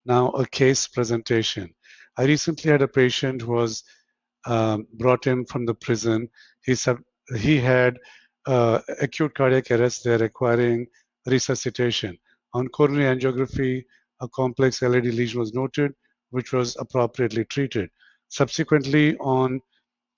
Now, a case presentation. I recently had a patient who was brought in from the prison. He had acute cardiac arrest there requiring resuscitation. On coronary angiography, a complex LAD lesion was noted, which was appropriately treated. Subsequently, on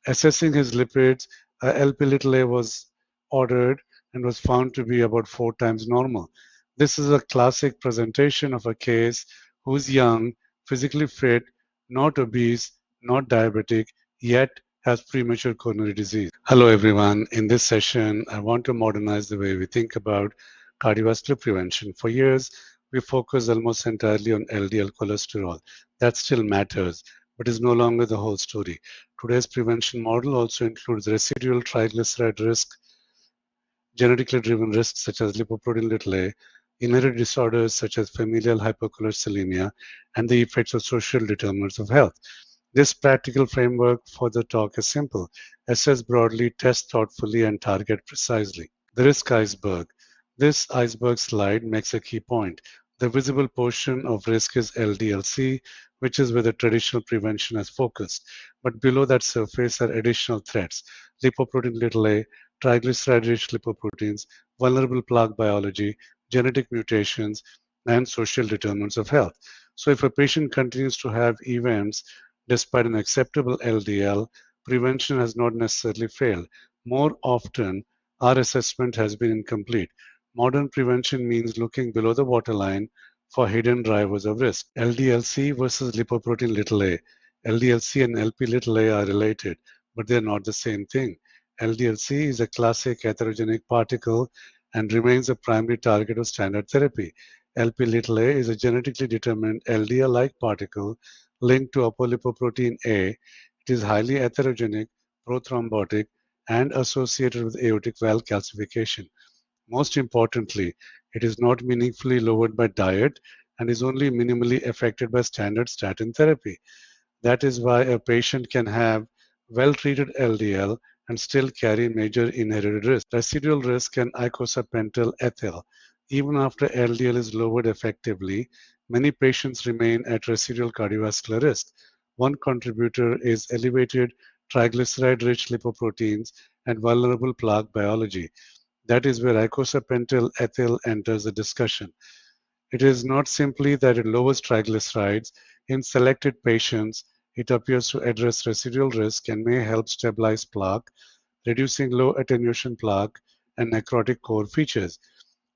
assessing his lipids, Lp(a) was ordered and was found to be about 4 times normal. This is a classic presentation of a case who's young, physically fit, not obese, not diabetic, yet has premature coronary disease. Hello, everyone. In this session, I want to modernize the way we think about cardiovascular prevention. For years, we focused almost entirely on LDL cholesterol. That still matters, but is no longer the whole story. Today's prevention model also includes residual triglyceride risk, genetically driven risks such as lipoprotein(a), inherited disorders such as familial hypercholesterolemia, and the effects of social determinants of health. This practical framework for the talk is simple: assess broadly, test thoughtfully, and target precisely. The risk iceberg. This iceberg slide makes a key point. The visible portion of risk is LDLC, which is where the traditional prevention has focused. But below that surface are additional threats: lipoprotein(a), triglyceride-rich lipoproteins, vulnerable plaque biology, genetic mutations, and social determinants of health. So if a patient continues to have events despite an acceptable LDL, prevention has not necessarily failed. More often, our assessment has been incomplete. Modern prevention means looking below the waterline for hidden drivers of risk. LDLC versus lipoprotein(a). LDLC and Lp(a) are related, but they're not the same thing. LDLC is a classic atherogenic particle and remains a primary target of standard therapy. Lp(a) is a genetically determined LDL-like particle linked to apolipoprotein A. It is highly atherogenic, prothrombotic, and associated with aortic valve calcification. Most importantly, it is not meaningfully lowered by diet and is only minimally affected by standard statin therapy. That is why a patient can have well-treated LDL and still carry major inherited risk. Residual risk and icosapentael ethyl. Even after LDL is lowered effectively, many patients remain at residual cardiovascular risk. One contributor is elevated triglyceride-rich lipoproteins and vulnerable plaque biology. That is where icosapentael ethyl enters the discussion. It is not simply that it lowers triglycerides. In selected patients, it appears to address residual risk and may help stabilize plaque, reducing low attenuation plaque and necrotic core features.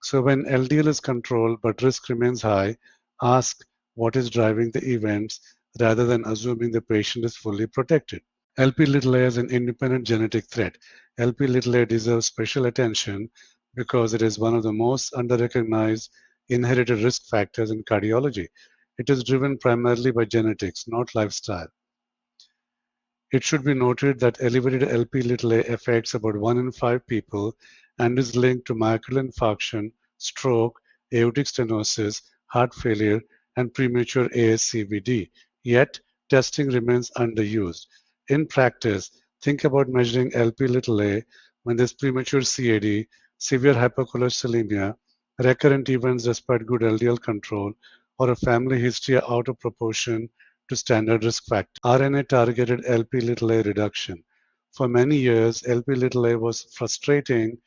So when LDL is controlled but risk remains high, ask what is driving the events rather than assuming the patient is fully protected. Lp(a) is an independent genetic threat. Lp(a) deserves special attention because it is one of the most underrecognized inherited risk factors in cardiology. It is driven primarily by genetics, not lifestyle. It should be noted that elevated Lp(a) affects about 1 in 5 people and is linked to myocardial infarction, stroke, aortic stenosis, heart failure, and premature ASCVD. Yet, testing remains underused. In practice, think about measuring Lp(a) when there's premature CAD, severe hypercholesterolemia, recurrent events despite good LDL control, or a family history out of proportion to standard risk factors. RNA-targeted Lp(a) reduction. For many years, Lp(a) was frustrating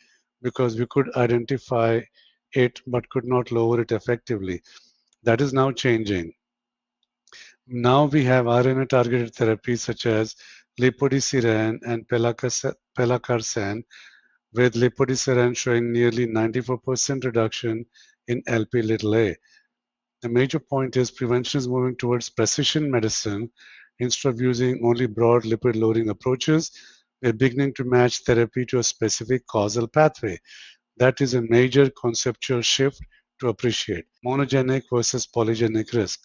because we could identify it but could not lower it effectively. That is now changing. Now we have RNA-targeted therapies such as lipodisiran and pelacarsen, with lipodisiran showing nearly 94% reduction in Lp(a). The major point is prevention is moving towards precision medicine. Instead of using only broad lipid-lowering approaches, we're beginning to match therapy to a specific causal pathway. That is a major conceptual shift to appreciate. Monogenic versus polygenic risk.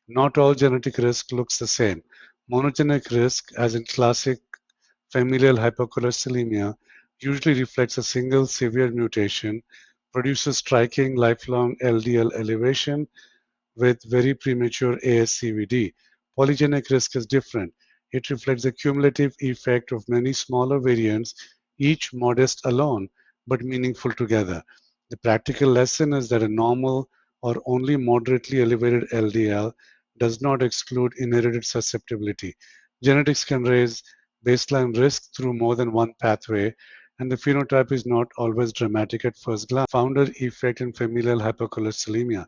Not all genetic risk looks the same. Monogenic risk, as in classic familial hypercholesterolemia, usually reflects a single severe mutation, produces striking lifelong LDL elevation, with very premature ASCVD. Polygenic risk is different. It reflects the cumulative effect of many smaller variants, each modest alone, but meaningful together. The practical lesson is that a normal or only moderately elevated LDL does not exclude inherited susceptibility. Genetics can raise baseline risk through more than one pathway, and the phenotype is not always dramatic at first glance. Founder effect in familial hypercholesterolemia.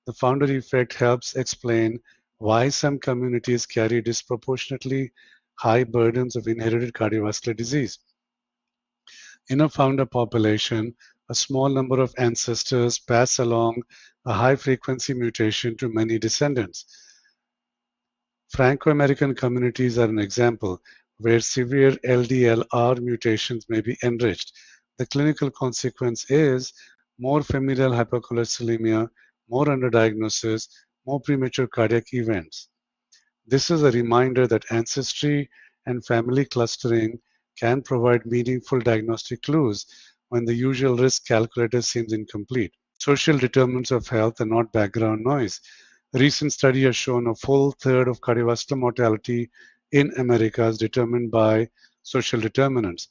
The founder effect helps explain why some communities carry disproportionately high burdens of inherited cardiovascular disease. In a founder population, a small number of ancestors pass along a high frequency mutation to many descendants. Franco-American communities are an example where severe LDLR mutations may be enriched. The clinical consequence is more familial hypercholesterolemia, more underdiagnosis, more premature cardiac events. This is a reminder that ancestry and family clustering can provide meaningful diagnostic clues when the usual risk calculator seems incomplete. Social determinants of health are not background noise. A recent study has shown a full third of cardiovascular mortality in America is determined by social determinants.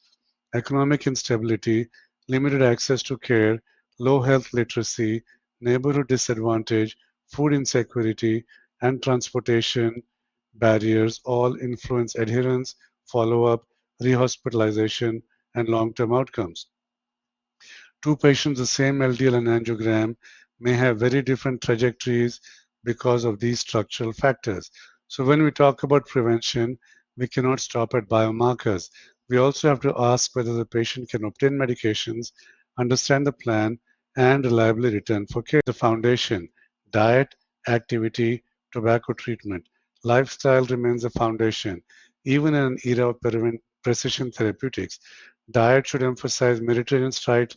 Economic instability, limited access to care, low health literacy, neighborhood disadvantage, food insecurity, and transportation barriers all influence adherence, follow-up, rehospitalization, and long-term outcomes. Two patients the same LDL and angiogram may have very different trajectories because of these structural factors. So when we talk about prevention, we cannot stop at biomarkers. We also have to ask whether the patient can obtain medications, understand the plan, and reliably return for care. The foundation, diet, activity, tobacco treatment. Lifestyle remains the foundation. Even in an era of precision therapeutics, diet should emphasize Mediterranean style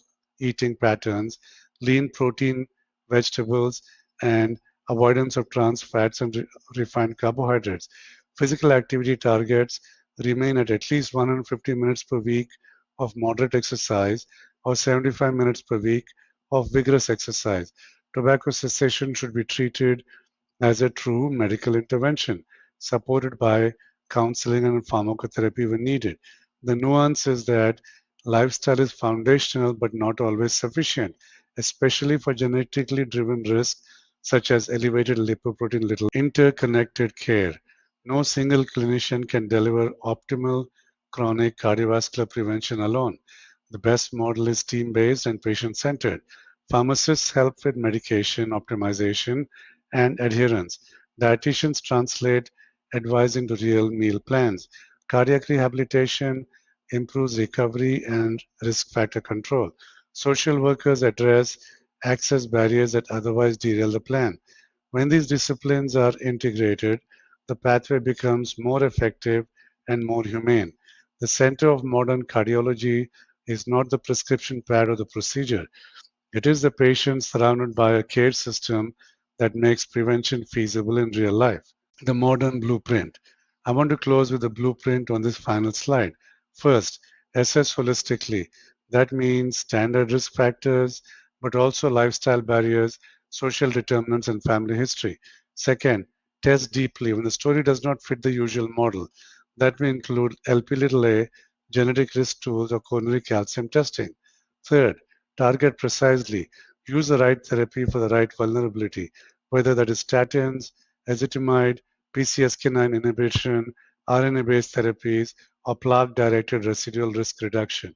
eating patterns, lean protein, vegetables, and avoidance of trans fats and refined carbohydrates. Physical activity targets remain at least 150 minutes per week of moderate exercise or 75 minutes per week of vigorous exercise. Tobacco cessation should be treated as a true medical intervention, supported by counseling and pharmacotherapy when needed. The nuance is that lifestyle is foundational but not always sufficient, especially for genetically driven risks such as elevated lipoprotein little interconnected care. No single clinician can deliver optimal chronic cardiovascular prevention alone. The best model is team based and patient centered. Pharmacists help with medication optimization and adherence. Dietitians translate advice into real meal plans. Cardiac rehabilitation improves recovery and risk factor control. Social workers address access barriers that otherwise derail the plan. When these disciplines are integrated, the pathway becomes more effective and more humane. The center of modern cardiology is not the prescription pad or the procedure. It is the patient surrounded by a care system that makes prevention feasible in real life. The modern blueprint. I want to close with the blueprint on this final slide. First, assess holistically. That means standard risk factors, but also lifestyle barriers, social determinants, and family history. Second, test deeply when the story does not fit the usual model. That may include LP(a), genetic risk tools, or coronary calcium testing. Third, target precisely. Use the right therapy for the right vulnerability, whether that is statins, ezetimibe, PCSK9 inhibition, RNA-based therapies, or plaque-directed residual risk reduction.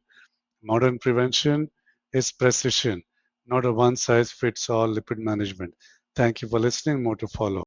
Modern prevention is precision, not a one-size-fits-all lipid management. Thank you for listening. More to follow.